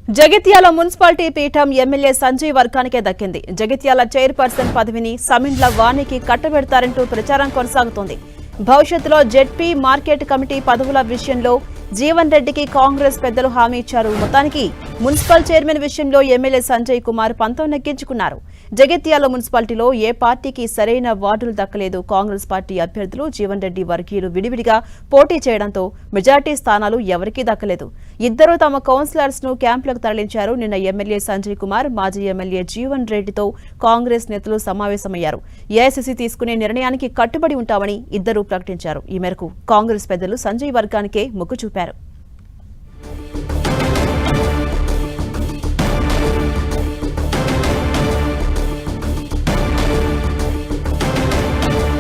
Jagtial municipality పీఠం MLA Sanjay వర్గానికే దక్కింది. Jagtial chairperson పదవిని సమిండ్ల వాణికి కట్టబెడతారంటూ ప్రచారం కొనసాగుతోంది. భవిష్యత్తులో జెడ్పీ మార్కెట్ కమిటీ పదవుల విషయంలో జీవన్ రెడ్డికి కాంగ్రెస్ పెద్దలు హామీ ఇచ్చారు. మొత్తానికి మున్సిపల్ చైర్మన్ విషయంలో ఎమ్మెల్యే సంజయ్ కుమార్ పంతం నెగ్గించుకున్నారు. జగిత్యాల మున్సిపాలిటీలో ఏ పార్టీకి సరైన వార్డులు దక్కలేదు. కాంగ్రెస్ పార్టీ అభ్యర్థులు జీవన్ రెడ్డి వర్గీయులు విడివిడిగా పోటీ చేయడంతో మెజార్టీ స్థానాలు ఎవరికీ దక్కలేదు. ఇద్దరు తమ కౌన్సిలర్స్ ను క్యాంపులకు తరలించారు. నిన్న ఎమ్మెల్యే సంజయ్ కుమార్, మాజీ ఎమ్మెల్యే జీవన్ రెడ్డితో కాంగ్రెస్ నేతలు సమావేశమయ్యారు. ఏఐసీసీ తీసుకునే నిర్ణయానికి కట్టుబడి ఉంటామని ఇద్దరు ప్రకటించారు. ఈ మేరకు కాంగ్రెస్ పెద్దలు సంజయ్ వర్గానికే మొగ్గు చూపారు.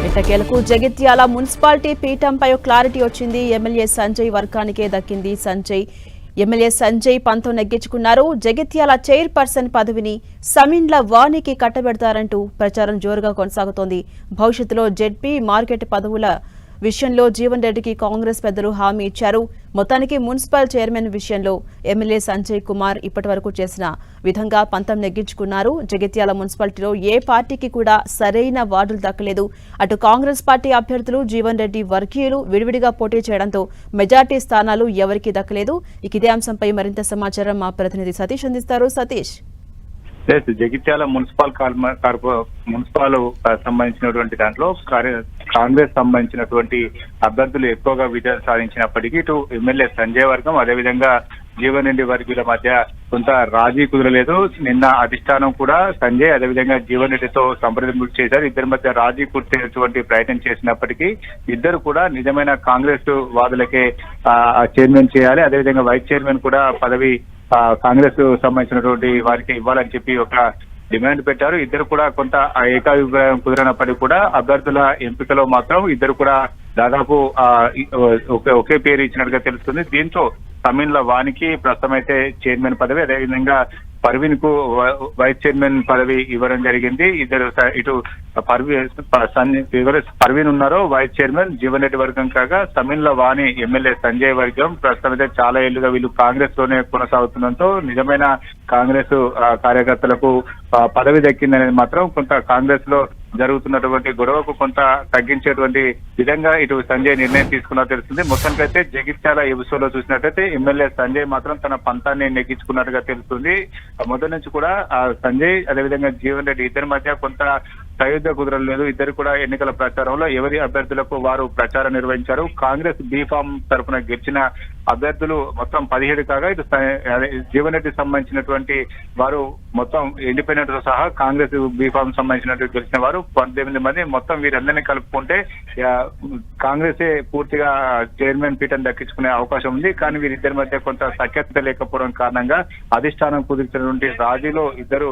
ఎట్టకేలకు జగిత్యాల మున్సిపాలిటీ పీఠంపై క్లారిటీ వచ్చింది. ఎమ్మెల్యే సంజయ్ వర్గానికే దక్కింది. ఎమ్మెల్యే సంజయ్ పంతం నెగ్గించుకున్నారు. జగిత్యాల చైర్పర్సన్ పదవిని సమిండ్ల వాణికి కట్టబెడతారంటూ ప్రచారం జోరుగా కొనసాగుతోంది. భవిష్యత్తులో జెడ్పీ మార్కెట్ పదవుల విషయంలో జీవన్ రెడ్డికి కాంగ్రెస్ పెద్దలు హామీ ఇచ్చారు. మొత్తానికి మున్సిపల్ చైర్మన్ విషయంలో ఎమ్మెల్యే సంజయ్ కుమార్ ఇప్పటివరకు చేసిన విధంగా పంతం నెగ్గించుకున్నారు. జగిత్యాల మున్సిపాలిటీలో ఏ పార్టీకి కూడా సరైన వార్డులు దక్కలేదు. అటు కాంగ్రెస్ పార్టీ అభ్యర్థులు జీవన్ రెడ్డి వర్గీయులు విడివిడిగా పోటీ చేయడంతో మెజార్టీ స్థానాలు ఎవరికీ దక్కలేదు. ఇదే అంశంపై మరింత సమాచారం మా ప్రతినిధి సతీష్ అందిస్తారు. సతీష్, జగిత్యాల మున్సిపల్ సంబంధించినటువంటి దాంట్లో కాంగ్రెస్ సంబంధించినటువంటి అభ్యర్థులు ఎక్కువగా విజయం సాధించినప్పటికీ ఇటు ఎమ్మెల్యే సంజయ్ వర్గం అదేవిధంగా జీవన్ రెడ్డి వర్గీయుల మధ్య కొంత రాజీ కుదరలేదు. నిన్న అధిష్టానం కూడా సంజయ్ అదేవిధంగా జీవన్ రెడ్డితో సంప్రదింపులు చేశారు. ఇద్దరి మధ్య రాజీ కుదిరేటువంటి ప్రయత్నం చేసినప్పటికీ ఇద్దరు కూడా నిజమైన కాంగ్రెస్ వాదులకే చైర్మన్ చేయాలి, అదేవిధంగా వైస్ చైర్మన్ కూడా పదవి కాంగ్రెస్ సంబంధించినటువంటి వారికి ఇవ్వాలని చెప్పి ఒక డిమాండ్ పెట్టారు. ఇద్దరు కూడా కొంత ఏకాభిప్రాయం కుదిరినప్పటికీ కూడా అభ్యర్థుల ఎంపికలో మాత్రం ఇద్దరు కూడా దాదాపు ఒకే పేరు ఇచ్చినట్టుగా తెలుస్తుంది. దీంతో సమిండ్ల వానికి ప్రస్తుతం అయితే చైర్మన్ పదవి, అదేవిధంగా పర్వీన్ కు వైస్ చైర్మన్ పదవి ఇవ్వడం జరిగింది. ఇద్దరు ఇటు పర్వీన్ ఉన్నారో వైస్ చైర్మన్ జీవన్ రెడ్డి వర్గం కాగా సమిండ్ల వాణి ఎమ్మెల్యే సంజయ్ వర్గం ప్రస్తుతం అయితే చాలా ఏళ్లుగా వీళ్ళు కాంగ్రెస్ లోనే కొనసాగుతుండటంతో నిజమైన కాంగ్రెస్ కార్యకర్తలకు పదవి దక్కిందనేది మాత్రం కొంత కాంగ్రెస్ లో జరుగుతున్నటువంటి గొడవకు కొంత తగ్గించేటువంటి విధంగా ఇటు సంజయ్ నిర్ణయం తీసుకున్నా తెలుస్తుంది. మొత్తానికైతే జగిత్యాల ఎపిసోడ్ లో చూసినట్టయితే ఎమ్మెల్యే సంజయ్ మాత్రం తన పంతాన్ని నెగ్గించుకున్నట్టుగా తెలుస్తుంది. మొదటి నుంచి కూడా సంజయ్ అదేవిధంగా జీవన్ రెడ్డి ఇద్దరి మధ్య కొంత సయోధ్య కుదరలేదు. ఇద్దరు కూడా ఎన్నికల ప్రచారంలో ఎవరి అభ్యర్థులకు వారు ప్రచారం నిర్వహించారు. కాంగ్రెస్ బీఫామ్ తరఫున గెలిచిన అభ్యర్థులు మొత్తం 17 కాగా ఇటు జీవన్ రెడ్డి సంబంధించినటువంటి వారు మొత్తం ఇండిపెండెంట్ తో సహా కాంగ్రెస్ బీఫామ్ సంబంధించినటువంటి గెలిచిన వారు 18 మంది. మొత్తం వీరందరినీ కలుపుకుంటే కాంగ్రెసే పూర్తిగా చైర్మన్ పీఠం దక్కించుకునే అవకాశం ఉంది. కానీ వీరిద్దరి మధ్య కొంత సఖ్యత లేకపోవడం కారణంగా అధిష్టానం కుదిరినటువంటి రాజీలో ఇద్దరు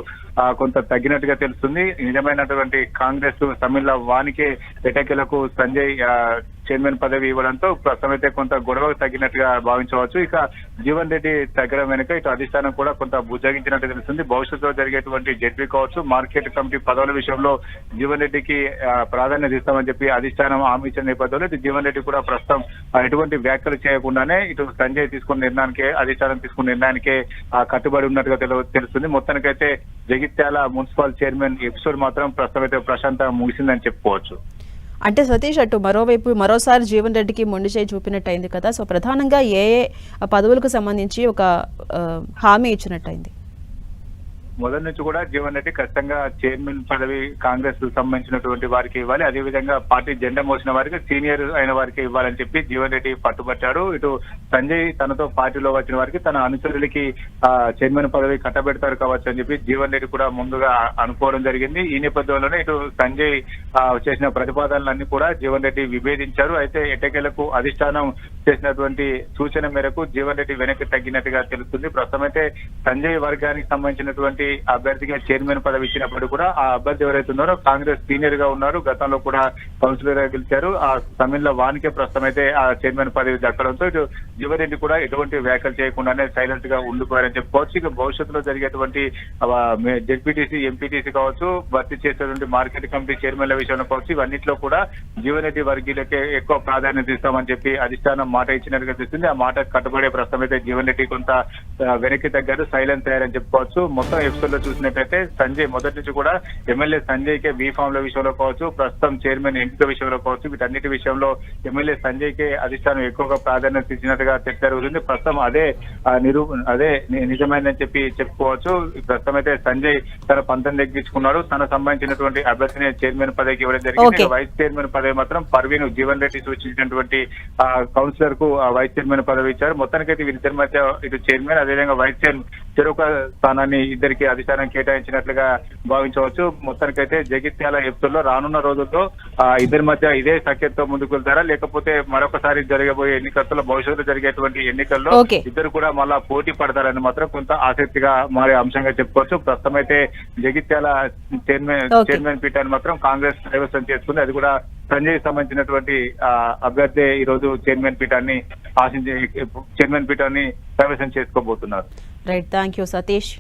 కొంత తగ్గినట్టుగా తెలుస్తుంది. నిజమైనటువంటి కాంగ్రెస్ సమిండ్ల వానికే ఎటకేలకు సంజయ్ చైర్మన్ పదవి ఇవ్వడంతో ప్రస్తుతం అయితే కొంత గొడవకు తగ్గినట్టుగా భావించవచ్చు. ఇక జీవన్ రెడ్డి తగ్గడం వెనుక ఇటు అధిష్టానం కూడా కొంత బుజ్జగించినట్టు తెలుస్తుంది. భవిష్యత్తులో జరిగేటువంటి జెడ్పీ కావచ్చు మార్కెట్ కమిటీ పదవుల విషయంలో జీవన్ రెడ్డికి ప్రాధాన్యత ఇస్తామని చెప్పి అధిష్టానం హామీ ఇచ్చిన నేపథ్యంలో ఇటు జీవన్ రెడ్డి కూడా ప్రస్తుతం ఎటువంటి వ్యాఖ్యలు చేయకుండానే ఇటు సంజయ్ తీసుకున్న నిర్ణయానికే అధిష్టానం తీసుకున్న నిర్ణయానికే కట్టుబడి ఉన్నట్టుగా తెలుస్తుంది. మొత్తానికైతే జగిత్యాల మున్సిపల్ చైర్మన్ ఎపిసోడ్ మాత్రం ప్రస్తుతం అయితే ప్రశాంతంగా ముగిసిందని చెప్పుకోవచ్చు. అంటే సతీష్, అటు మరోసారి జీవన్ రెడ్డికి మొండి చేయి చూపినట్టయింది కదా. సో ప్రధానంగా ఏ పదవులకు సంబంధించి ఒక హామీ ఇచ్చినట్టయింది? మొదటి నుంచి కూడా జీవన్ రెడ్డి ఖచ్చితంగా చైర్మన్ పదవి కాంగ్రెస్ సంబంధించినటువంటి వారికి ఇవ్వాలి, అదేవిధంగా పార్టీ జెండా మోసిన వారికి సీనియర్ అయిన వారికి ఇవ్వాలని చెప్పి జీవన్ రెడ్డి పట్టుబట్టాడు. ఇటు సంజయ్ తనతో పార్టీలో వచ్చిన వారికి తన అనుచరులకి చైర్మన్ పదవి కట్టబెడతారు కావచ్చు అని చెప్పి జీవన్ రెడ్డి కూడా ముందుగా అనుకోవడం జరిగింది. ఈ నేపథ్యంలోనే ఇటు సంజయ్ చేసిన ప్రతిపాదనలన్నీ కూడా జీవన్ రెడ్డి విభేదించారు. అయితే ఎట్టకేలకు అధిష్టానం చేసినటువంటి సూచన మేరకు జీవన్ రెడ్డి వెనక్కి తగ్గినట్టుగా తెలుస్తుంది. ప్రస్తుతం అయితే సంజయ్ వర్గానికి సంబంధించినటువంటి సంబంధించినటువంటి అభ్యర్థిగా చైర్మన్ పదవి ఇచ్చినప్పుడు కూడా ఆ అభ్యర్థి ఎవరైతే ఉన్నారో కాంగ్రెస్ సీనియర్ గా ఉన్నారు, గతంలో కూడా కౌన్సిలర్ గా గెలిచారు. ఆ సమయంలో వానికే ప్రస్తుతం అయితే ఆ చైర్మన్ పదవి దక్కడంతో ఇటు జీవన్ కూడా ఎటువంటి వ్యాఖ్యలు చేయకుండానే సైలెంట్ గా ఉండిపోయారని చెప్పుకోవచ్చు. ఇక భవిష్యత్తులో జరిగేటువంటి జెడ్పీటీసీ, ఎంపీటీసీ కావచ్చు, భర్తీ చేసేటువంటి మార్కెట్ కమిటీ చైర్మన్ల విషయంలో కావచ్చు, ఇవన్నిట్లో కూడా జీవన్ రెడ్డి వర్గీయులకే ఎక్కువ ప్రాధాన్యత ఇస్తామని చెప్పి అధిష్టానం మాట ఇచ్చినట్టుగా తెలుస్తుంది. ఆ మాట కట్టుబడే ప్రస్తుతం అయితే జీవన్ రెడ్డి కొంత వెనక్కి తగ్గారు, సైలెన్స్ అయ్యారని చెప్పుకోవచ్చు. మొత్తం ఎపిసోడ్ లో చూసినట్లయితే సంజయ్ మొదటి నుంచి కూడా ఎమ్మెల్యే సంజయ్ కే బీ ఫామ్ ల విషయంలో కావచ్చు, ప్రస్తుతం చైర్మన్ ఎంపిక విషయంలో కావచ్చు, వీటన్నిటి విషయంలో ఎమ్మెల్యే సంజయ్ కే అధిష్టానం ఎక్కువగా ప్రాధాన్యత ఇచ్చినట్టుగా జరుగుతుంది. ప్రస్తుతం అదే నిజమైందని చెప్పి చెప్పుకోవచ్చు. ప్రస్తుతం అయితే సంజయ్ తన పంతం తగ్గించుకున్నాడు. తన సంబంధించినటువంటి అభ్యర్థిని చైర్మన్ పదవికి ఇవ్వడం జరిగింది. వైస్ చైర్మన్ పదవి మాత్రం పర్వీన్ జీవన్ రెడ్డి సూచించినటువంటి కౌన్సిలర్ కు వైస్ చైర్మన్ పదవి ఇచ్చారు. మొత్తానికైతే వీరిద్దరి మధ్య ఇటు చైర్మన్ అదేవిధంగా వైస్ చైర్మన్ చెరొక స్థానాన్ని ఇద్దరికి అధిష్టానం కేటాయించినట్లుగా భావించవచ్చు. మొత్తానికైతే జగిత్యాల ఎపిసోడ్ లో రానున్న రోజుల్లో ఇద్దరి మధ్య ఇదే సఖ్యతతో ముందుకు వెళ్తారా, లేకపోతే మరొకసారి జరగబోయే ఎన్నికల్లో భవిష్యత్తులో జరిగేటువంటి ఎన్నికల్లో ఇద్దరు కూడా మళ్ళా పోటీ పడతారని మాత్రం కొంత ఆసక్తిగా మారే అంశంగా చెప్పుకోవచ్చు. ప్రస్తుతం అయితే జగిత్యాల చైర్మన్ పీఠాన్ని మాత్రం కాంగ్రెస్ కైవసం చేసుకుంది. అది కూడా సంజయ్ సంబంధించినటువంటి అభ్యర్థి ఈ రోజు చైర్మన్ పీఠాన్ని కైవసం చేసుకోబోతున్నారు. Right, thank you Satish.